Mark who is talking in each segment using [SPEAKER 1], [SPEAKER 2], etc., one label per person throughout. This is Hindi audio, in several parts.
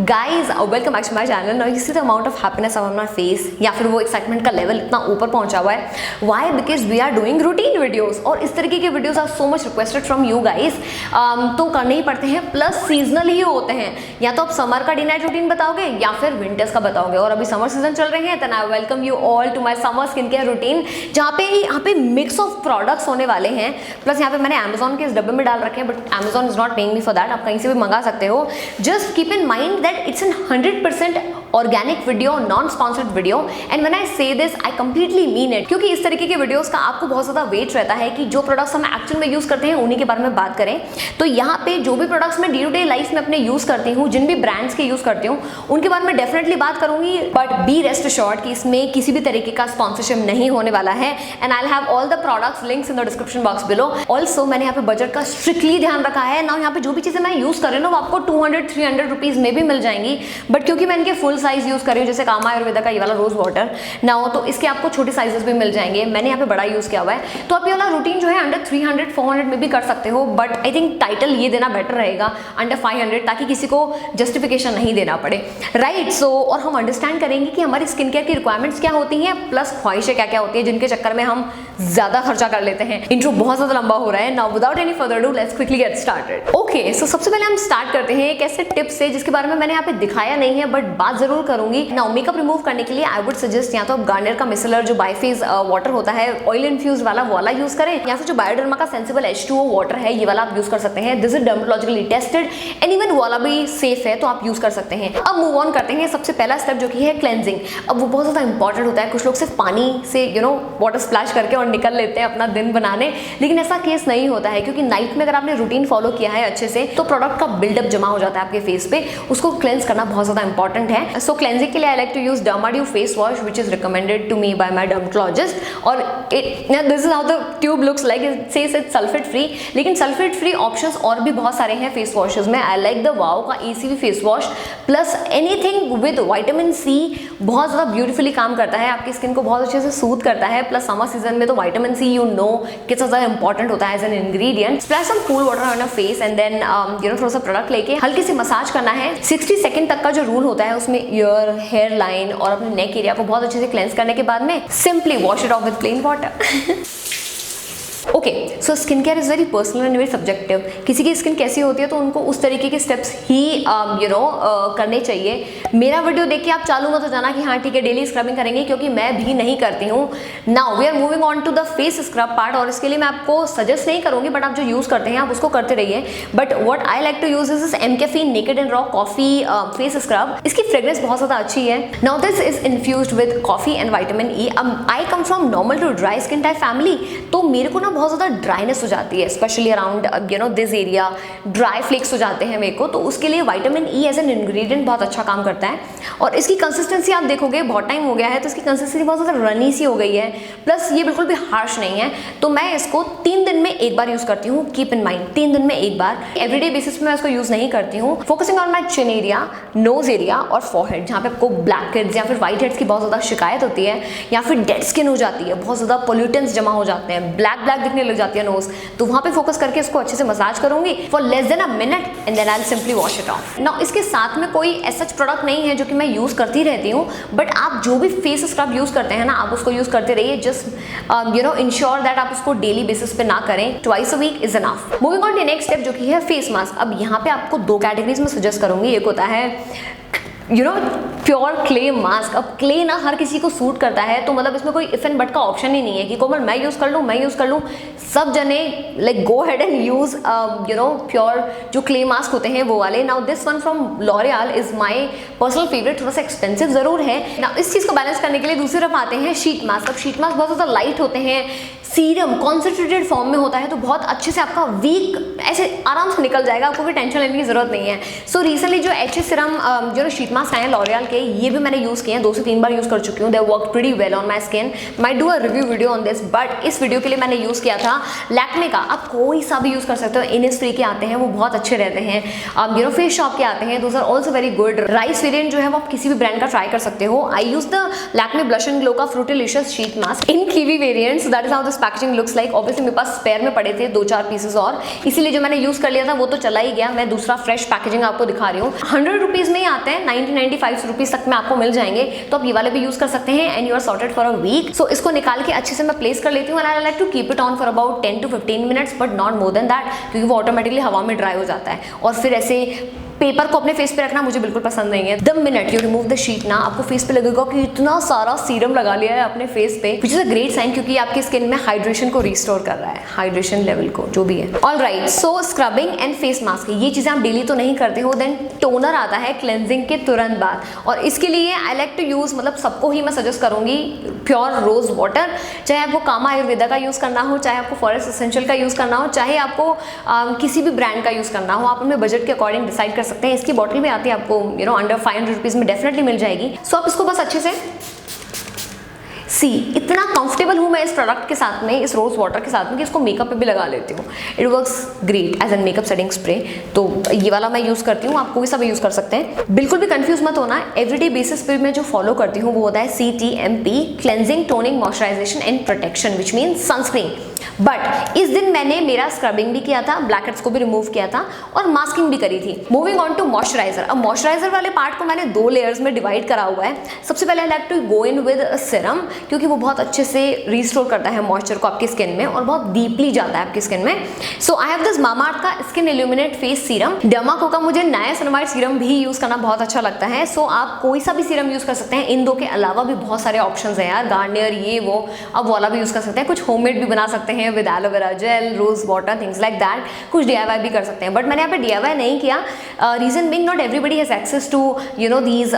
[SPEAKER 1] Guys welcome back to my channel. Now you see the amount of happiness on my face या फिर वो एक्साइटमेंट का लेवल इतना ऊपर पहुंचा हुआ है। Why? Because we are doing routine videos और इस तरीके के videos are so much requested from you guys. तो करने ही पड़ते हैं, प्लस सीजनल ही होते हैं। या तो आप समर का डे नाइट रूटीन बताओगे या फिर विंटर्स का बताओगे, और अभी समर सीजन चल रहे हैं। Then I welcome you all to my summer skin care routine, जहाँ पे मिक्स ऑफ प्रोडक्ट्स होने वाले हैं। प्लस यहाँ पे मैंने अमेजॉन के इस डब्बे में डाल रखे हैं, but Amazon is not paying me for that. आप कहीं से भी मंगा सकते हो। Just keep in mind that it's an 100% organic video, non sponsored video. And when I say this I completely mean it, क्योंकि इस तरीके के वीडियोस का आपको बहुत ज़्यादा वेट रहता है कि जो प्रोडक्ट्स हम एक्चुअल में यूज़ करते हैं उन्हीं के बारे में बात करें। तो यहाँ पे जो भी प्रोडक्ट्स मैं डे टू डे लाइफ में अपने यूज़ करती हूँ, जिन भी ब्रांड्स के यूज़ करती हूँ, उनके बारे में डेफिनेटली बात करूँगी। बट बी रेस्ट अश्योर्ड कि इसमें किसी भी तरीके का स्पॉन्सरशिप नहीं होने वाला है। And I have all the products links in the description box below. Also मैंने यहाँ पे बजट का स्ट्रिक्टली ध्यान रखा है ना। यहाँ पे जो भी चीज़ें मैं यूज़ कर रही हूँ वो आपको 200-300 रुपीज़ में भी मिल जाएंगी। बट क्योंकि मैं इनके फुल साइज यूज़ कर रही हूँ, जैसे कामा आयुर्वेदा का ये वाला रोज वाटर ना हो, तो इसके आपको छोटे साइजेस भी मिल जाएंगे। मैंने यहाँ पे बड़ा यूज़ किया हुआ है। तो आप ये वाला रूटीन जो है अंडर 300-400 में भी कर सकते हो। बट आई थिंक टाइटल ये देना बेटर रहेगा अंडर 500, ताकि किसी को जस्टिफिकेशन नहीं देना पड़े, राइट। सो और हम अंडरस्टैंड करेंगे कि हमारी स्किन केयर की रिक्वायरमेंट्स क्या होती हैं, प्लस ख्वाहिशें क्या क्या होती हैं, जिनके चक्कर में हम ज़्यादा खर्चा कर लेते हैं। इंट्रो बहुत ज़्यादा लंबा हो रहा है। Now without any further do let's quickly get started. Okay, so सबसे पहले हम स्टार्ट करते हैं एक ऐसे टिप से जिसके बारे में मैंने यहाँ पे दिखाया नहीं है, बट बात जरूर करूंगी। नाउ मेकअप रिमूव करने के लिए आई वुड सजेस्ट या तो आप गार्नियर का मिसलर जो बायफेज वाटर होता है, ऑयल इन्फ्यूज वाला यूज करें, या फिर जो बायोडर्मा का सेंसिबल H2O वाटर है, ये वाला आप यूज कर सकते हैं। This is dermatologically tested and even वाला भी सेफ है, तो आप यूज कर सकते हैं। अब मूव ऑन करते हैं। सबसे पहला स्टेप जो कि है क्लेंजिंग। अब वो बहुत ज्यादा इंपॉर्टेंट होता है। कुछ लोग सिर्फ पानी से वाटर स्प्लैश करके और निकल लेते हैं अपना दिन बनाने, लेकिन ऐसा केस नहीं होता है, क्योंकि नाइट में अगर आपने रूटीन फॉलो किया है अच्छे से, तो प्रोडक्ट का बिल्डअप जमा हो जाता है आपके फेस पे। उसको क्लेंस करना बहुत ज्यादा इंपॉर्टेंट है। सो क्लेंजिंग के लिए I like to use Dermadew face wash which is recommended to me by my dermatologist. और this is how the tube looks like. It says it's sulphate free, लेकिन सल्फेट फ्री ऑप्शंस और भी बहुत सारे हैं फेस वॉशेस में। आई लाइक द वाओ का ECV face wash, plus anything with vitamin C बहुत ज़्यादा ब्यूटीफुली काम करता है, आपकी स्किन को बहुत अच्छे से सूद करता है। प्लस समर सीजन में तो विटामिन C कितना ज़्यादा इंपॉर्टेंट होता है as an ingredient. Splash some cool water on your face and then थोड़ा सा प्रोडक्ट लेके हल्के से मसाज करना है। 60 सेकंड तक का जो रूल होता है, उसमें ईयर, हेयर लाइन और अपने नेक एरिया को बहुत अच्छे से क्लेंस करने के बाद में simply wash it of with plain water. Okay, so skin care is very personal and very subjective. किसी की स्किन कैसी होती है तो उनको उस तरीके के स्टेप्स ही करने चाहिए। मेरा वीडियो देख के आप चालू मत हो जाना कि हाँ ठीक है डेली स्क्रबिंग करेंगे, क्योंकि मैं भी नहीं करती हूँ। Now we are moving on to the face scrub part, और इसके लिए मैं आपको सजेस्ट नहीं करूँगी, बट आप जो यूज़ करते हैं आप उसको करते रहिए। But what I like to use is mCaffeine naked and raw coffee face scrub. इसकी फ्रेग्रेंस बहुत ज़्यादा अच्छी है। Now this is infused with coffee and vitamin E। I come from normal to dry skin type family, तो मेरे को ना बहुत ज़्यादा ड्राइनेस हो जाती है, specially around this area. Dry flakes हो जाते हैं मेरे को, तो उसके लिए vitamin E as an ingredient बहुत अच्छा काम करता है। और इसकी कंसिस्टेंसी आप देखोगे, बहुत टाइम हो गया है तो इसकी कंसिस्टेंसी बहुत ज़्यादा रनी सी हो गई है। प्लस ये बिल्कुल भी हार्श नहीं है, तो मैं इसको 3 दिन में एक बार यूज़ करती हूँ। कीप इन माइंड 3 दिन में एक बार। एवरीडे बेसिस पे मैं इसको यूज़ नहीं करती हूँ। Focusing on my chin area, knows area और फॉरहेड, जहाँ पे आपको ब्लैक हेड्स या फिर व्हाइट हेड्स की बहुत ज़्यादा शिकायत होती है, या फिर डेड स्किन हो जाती है, बहुत ज़्यादा पोल्यूटेंट्स जमा हो जाते हैं, ब्लैक दिखने लग जाती है नोज, तो वहाँ पे फोकस करके इसको अच्छे से मसाज करूंगी for less than a minute and then I will simply wash it off. Now इसके साथ में कोई ऐसा प्रोडक्ट नहीं है जो कि मैं यूज़ करती रहती हूँ, बट आप जो भी फेस स्क्रब यूज़ करते हैं ना, आप उसको यूज़ करते रहिए। जस्ट इंश्योर दैट आप उसको डेली बेसिस पे ना करें, twice a week is enough. Moving on to next step जो कि है फेस मास्क। अब यहाँ पे आपको 2 कैटेगरीज में सजेस्ट करूंगी। एक होता है प्योर क्ले मास्क। अब क्ले ना हर किसी को सूट करता है, तो मतलब इसमें कोई इफ एंड बट का ऑप्शन ही नहीं है कि कोमल मैं यूज़ कर लूँ। सब जने like go head and use pure जो क्ले मास्क होते हैं वो वाले। Now this one from L'Oréal is my personal favourite. थोड़ा सा एक्सपेंसिव ज़रूर है। नाउ इस चीज़ को बैलेंस करने के लिए दूसरी तरफ आते हैं शीट मास्क। अब शीट मास्क बहुत ज़्यादा लाइट होते हैं, सीरम कॉन्सेंट्रेटेड फॉर्म में होता है तो बहुत अच्छे से आपका वीक ऐसे आराम से निकल जाएगा, आपको भी टेंशन लेने की जरूरत नहीं है। सो रिसेंटली जो एचएस सीरम जो शीट मास्क आए हैं लॉरियल के, ये भी मैंने यूज़ किए हैं, 2 से 3 बार यूज़ कर चुकी हूँ। They work pretty well on my skin. Might do a review video on this, but इस वीडियो के लिए मैंने यूज़ किया था लैक्मे का। आप कोई सा भी यूज़ कर सकते हो, इनिसफ्री के आते हैं वो बहुत अच्छे रहते हैं, फेस शॉप के आते हैं, those are also very good. Rice variant जो है वो आप किसी भी ब्रांड का ट्राई कर सकते हो। I use the Lakme blush and glow का fruitilicious sheet mask in kiwi variant, so that is how this packaging looks like. Obviously मेरे पास स्पेयर में पड़े थे 2-4 पीसेस और, इसीलिए जो मैंने यूज कर लिया था वो तो चला ही गया। मैं दूसरा फ्रेश पैकेजिंग आपको दिखा रही हूँ। 100 रुपीज में ही आते हैं, 90-95 रुपीज तक में आपको मिल जाएंगे, तो आप ये वाले भी यूज कर सकते हैं and you are sorted for a week. So इसको निकाल के अच्छे से मैं प्लेस कर लेती हूँ and I like to keep it on for about 10 to 15 minutes, but not more than that, क्योंकि वो ऑटोमेटिकली हवा में ड्राई हो जाता है और फिर ऐसे पेपर को अपने फेस पे रखना मुझे बिल्कुल पसंद नहीं है। The minute you remove the sheet ना, आपको फेस पे लगेगा कि इतना सारा सीरम लगा लिया है अपने फेस पे, which is a great sign, क्योंकि आपकी स्किन में हाइड्रेशन को रिस्टोर कर रहा है, हाइड्रेशन लेवल को जो भी है। Alright, so scrubbing and face mask, ये चीजें आप डेली तो नहीं करते हो। देन टोनर आता है क्लेंजिंग के तुरंत बाद, और इसके लिए आई लाइक टू यूज, मतलब सबको ही मैं सजेस्ट करूंगी प्योर रोज वाटर। चाहे आपको कामा आयुर्वेदा का यूज करना हो, चाहे आपको फॉरेस्ट एसेंशियल का यूज करना हो, चाहे आपको किसी भी ब्रांड का यूज करना हो, आप अपने बजट के अकॉर्डिंग डिसाइड कर सकते हैं। इसकी बॉटल भी आती है आपको अंडर 500 रुपीज में डेफिनेटली मिल जाएगी। सो आप इसको बस अच्छे से इतना कंफर्टेबल हूँ मैं इस प्रोडक्ट के साथ में, इस रोज वाटर के साथ में, कि इसको मेकअप पे भी लगा लेती हूँ। It works great as an makeup setting spray. तो ये वाला मैं यूज करती हूँ, आप कोई सा भी यूज कर सकते हैं। बिल्कुल भी कंफ्यूज मत होना, एवरीडे बेसिस पे मैं जो फॉलो करती हूँ वो होता है CTMP, cleansing toning moisturisation and protection, which mean sunscreen. But इस दिन मैंने मेरा स्क्रबिंग भी किया था, ब्लैकहेड्स को भी रिमूव किया था और मास्किंग भी करी थी। Moving on to moisturiser. अब मॉइस्चराइजर वाले पार्ट को मैंने 2 लेयर्स में डिवाइड करा हुआ है। सबसे पहले I like to go in with serum, क्योंकि वो बहुत अच्छे से रिस्टोर करता है मॉइस्चर को आपकी स्किन में और बहुत डीपली जाता है आपकी स्किन में। So I have this Mamaearth का skin illuminate face serum. Dermaco का मुझे नाइसिनामाइड सीरम भी यूज करना बहुत अच्छा लगता है। सो आप कोई सा भी सीरम यूज कर सकते हैं। इन 2 के अलावा भी बहुत सारे ऑप्शंस हैं यार, गार्नियर ये वो, आप वाला भी यूज कर सकते हैं। कुछ होममेड भी बना सकते हैं with aloe vera gel, rose water, things like that. कुछ DIY भी कर सकते हैं, बट मैंने यहाँ पे DIY नहीं किया। Reason being not everybody has access to these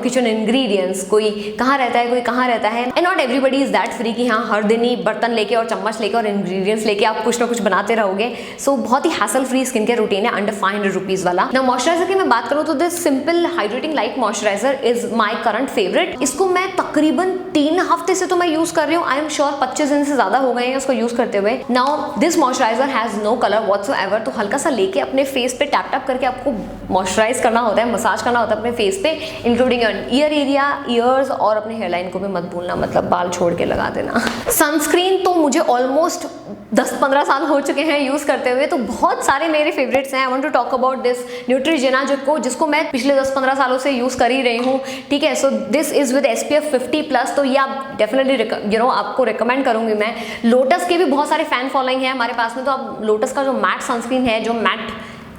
[SPEAKER 1] kitchen ingredients. कोई कहाँ रहता है, कोई कहाँ रहता है, and not everybody is that free कि हाँ हर दिन ही बर्तन लेके और चम्मच लेके और इंग्रेडिएंट्स लेके आप कुछ ना कुछ बनाते रहोगे। सो बहुत ही hassle free skin care routine है अंडर 500 रुपीज वाला। ना मॉइस्चराइजर की मैं बात करूँ तो this simple hydrating light moisturiser is my current favourite. इसको मैं तकरीबन 3 हफ्ते से तो मैं यूज कर रही हूँ। आई एम श्योर 25 दिन से ज्यादा हो गए हैं उसको यूज करते हुए। Now this moisturiser has no colour whatsoever, तो हल्का सा लेके अपने फेस पे टैप टैप करके आपको मॉइस्चराइज करना होता है, मसाज करना होता है अपने फेस पे, इंक्लूडिंग ईयर एरिया, ईयर्स और अपने हेयरलाइन को भी मत भूलना, मतलब बाल छोड़ के लगा देना। सनस्क्रीन तो मुझे ऑलमोस्ट 10-15 साल हो चुके हैं यूज करते हुए, तो बहुत सारे मेरे फेवरेट्स हैं। I want to talk about this Neutrogena, जिसको मैं पिछले 10-15 सालों से यूज कर ही रही हूँ, ठीक है। So this is with SPF 50+, तो ये आप डेफिनेटली आपको रिकमेंड करूंगी मैं। लोटस के भी बहुत सारे फैन फॉलोइंग है हमारे पास में, तो आप लोटस का जो मैट सनस्क्रीन है, जो मैट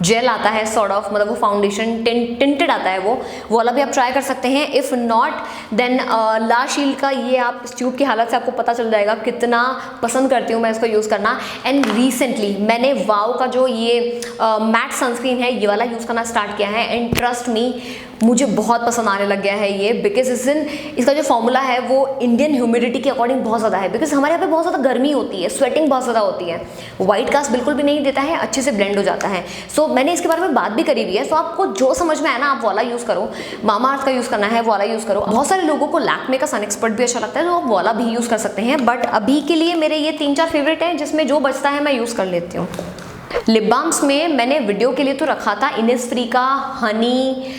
[SPEAKER 1] जेल आता है सॉर्ट ऑफ, मतलब वो फाउंडेशन टिंटेड आता है, वो वाला भी आप ट्राई कर सकते हैं। If not then La Shield का, ये आप इस ट्यूब की हालत से आपको पता चल जाएगा कितना पसंद करती हूँ मैं इसको यूज़ करना। एंड रिसेंटली मैंने वाव का जो ये मैट सनस्क्रीन है, ये वाला यूज़ करना स्टार्ट किया है एंड ट्रस्ट मी मुझे बहुत पसंद आने लग गया है ये, बिकॉज इसका जो फॉर्मूला है वो इंडियन ह्यूमिडिटी के अकॉर्डिंग बहुत ज़्यादा है, बिकॉज हमारे यहाँ पे बहुत ज़्यादा गर्मी होती है, स्वेटिंग बहुत ज़्यादा होती है। व्हाइट कास्ट बिल्कुल भी नहीं देता है, अच्छे से ब्लेंड हो जाता है। सो मैंने इसके बारे में बात भी करी हुई है। सो आपको जो समझ में आया ना, आप वाला यूज़ करो। मामाअर्थ का यूज़ करना है, वाला यूज़ करो। बहुत सारे लोगों को लैक्मे का सन एक्सपर्ट भी अच्छा लगता है, तो आप वाला भी यूज़ कर सकते हैं। बट अभी के लिए मेरे ये 3-4 फेवरेट हैं, जिसमें जो बचता है मैं यूज़ कर लेती हूँ। लिप बाम्स में मैंने वीडियो के लिए तो रखा था इनिसफ्री का हनी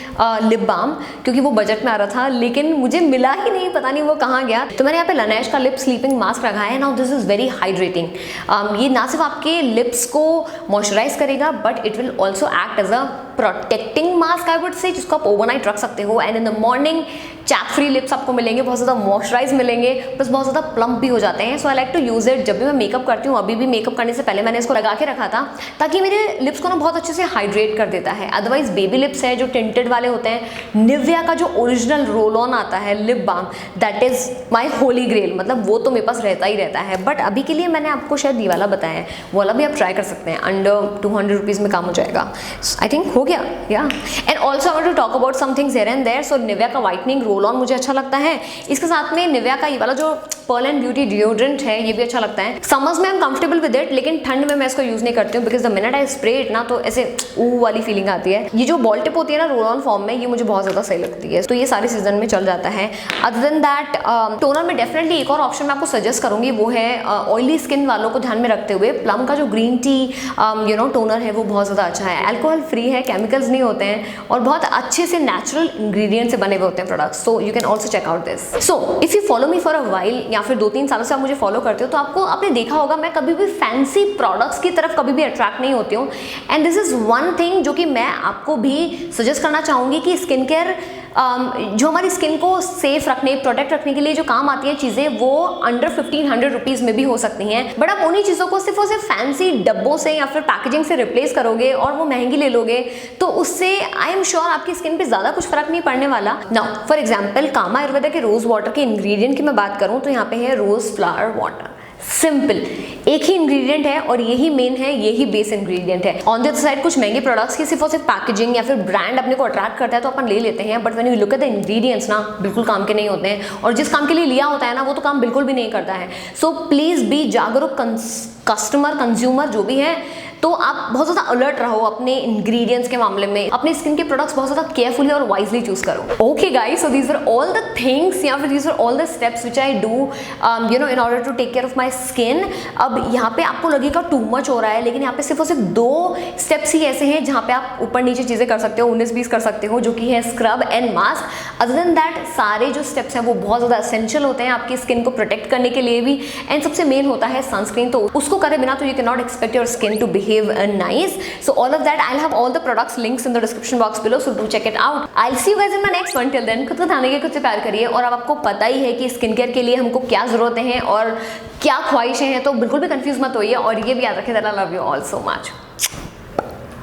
[SPEAKER 1] लिप बाम, क्योंकि वो बजट में आ रहा था, लेकिन मुझे मिला ही नहीं, पता नहीं वो कहाँ गया। तो मैंने यहाँ पे लानेश का लिप स्लीपिंग मास्क रखा है। Now this is very hydrating. ये ना सिर्फ आपके लिप्स को मॉइस्चराइज करेगा, but it will also act as a protecting mask I would say, जिसको आप ओवरनाइट रख सकते हो। And in the morning chap free lips आपको मिलेंगे, बहुत ज़्यादा मॉइस्चराइज मिलेंगे, प्लस बहुत ज़्यादा प्लम्प भी हो जाते हैं। So I like to use it. जब भी मैं मेकअप करती हूँ, अभी भी मेकअप करने से पहले मैंने इसको लगा के रखा था, ताकि मेरे लिप्स को ना बहुत अच्छे से हाइड्रेट कर देता है। अदरवाइज बेबी लिप्स है जो टिंटेड वाले होते हैं, निविया का जो ओरिजिनल रोल ऑन आता है lip balm, that is my holy grail, मतलब वो तो मेरे पास रहता ही रहता है। बट अभी के लिए मैंने आपको शायद ये वाला बताया है, वो वाला भी आप ट्राई कर सकते हैं। अंडर 200 रुपीज़ में काम हो जाएगा, आई थिंक हो गया या। And also I want to talk about some things here and there. So Nivea का वाइटनिंग रोल ऑन मुझे अच्छा लगता है। इसके साथ में निविया का ये वाला जो पर्ल एंड ब्यूटी डिओड्रेंट है, ये भी अच्छा लगता है। समर्स में I am comfortable with it, लेकिन ठंड में मैं इसको यूज नहीं करती हूँ, because the minute I spray it ना तो ऐसे ऊ वाली फीलिंग आती है। ये जो बॉल टिप होती है ना रोल ऑन फॉर्म में, ये मुझे बहुत ज्यादा सही लगती है, तो ये सारे सीजन में चल जाता है। अदर देन दैट टोनर में डेफिनेटली एक और ऑप्शन मैं आपको सजेस्ट करूंगी, वो है ऑयली स्किन वालों को ध्यान में रखते हुए प्लम का जो ग्रीन टी टोनर है वो बहुत ज़्यादा अच्छा है। अल्कोहल फ्री है, केमिकल्स नहीं होते हैं और बहुत अच्छे से नेचुरल इंग्रेडिएंट से बने हुए होते हैं products. So you can also check out this. So if you follow me for a while या फिर 2-3 सालों से आप मुझे फॉलो करते हो तो आपने देखा होगा मैं कभी भी फैंसी प्रोडक्ट्स की तरफ कभी भी अट्रैक्ट नहीं होती हूँ। And this is one thing जो कि मैं आपको भी सजेस्ट करना चाहूँगी कि स्किन केयर जो हमारी स्किन को सेफ रखने, प्रोटेक्ट रखने के लिए जो काम आती है चीज़ें, वो अंडर 1500 रुपीज़ में भी हो सकती हैं। बट आप उन्हीं चीज़ों को सिर्फ और सिर्फ फैंसी डब्बों से या फिर पैकेजिंग से रिप्लेस करोगे और वो महंगी ले लोगे तो उससे आई एम श्योर आपकी स्किन पे ज़्यादा कुछ फर्क नहीं पड़ने वाला। नाउ फॉर एग्जाम्पल कामा आयुर्वेदा के रोज़ वाटर के इंग्रेडिएंट की मैं बात करूँ तो यहाँ पे है रोज़ फ्लावर वाटर। सिंपल, एक ही इंग्रेडिएंट है और यही मेन है, यही बेस इंग्रेडिएंट है। ऑन द अदर साइड कुछ महंगे प्रोडक्ट्स की सिर्फ और सिर्फ पैकेजिंग या फिर ब्रांड अपने को अट्रैक्ट करता है तो अपन ले लेते हैं, but when you look at the ingredients ना बिल्कुल काम के नहीं होते हैं, और जिस काम के लिए लिया होता है ना वो तो काम बिल्कुल भी नहीं करता है। सो प्लीज बी जागरूक कस्टमर, कंज्यूमर जो भी है, तो आप बहुत ज़्यादा अलर्ट रहो अपने इंग्रेडिएंट्स के मामले में, अपने स्किन के प्रोडक्ट्स बहुत ज़्यादा केयरफुली और वाइजली चूज करो। Okay guys, so these are all the things या फिर these are all the steps which I do in order to take care of my skin. अब यहाँ पे आपको लगेगा टू मच हो रहा है, लेकिन यहाँ पे सिर्फ और सिर्फ 2 स्टेप्स ही ऐसे हैं जहाँ पे आप ऊपर नीचे चीज़ें कर सकते हो, 19-20 कर सकते हो, जो कि है scrub and mask. Other than that सारे जो स्टेप्स हैं वो बहुत ज़्यादा एसेंशियल होते हैं आपकी स्किन को प्रोटेक्ट करने के लिए भी। एंड सबसे मेन होता है सनस्क्रीन, तो उसको करे बिना तो you can not expect your skin to behave nice. So all of that, I'll have all the products links in the description box below, so do check it out. I'll see you guys in my next one. Till then, खुद को ध्यान रखिए, खुद से प्यार करिए, और अब आपको पता ही है कि स्किन केयर के लिए हमको क्या जरूरतें हैं और क्या ख्वाहिशें हैं, तो बिल्कुल भी कंफ्यूज मत होइए, और ये भी याद रखिए that I love you all so much.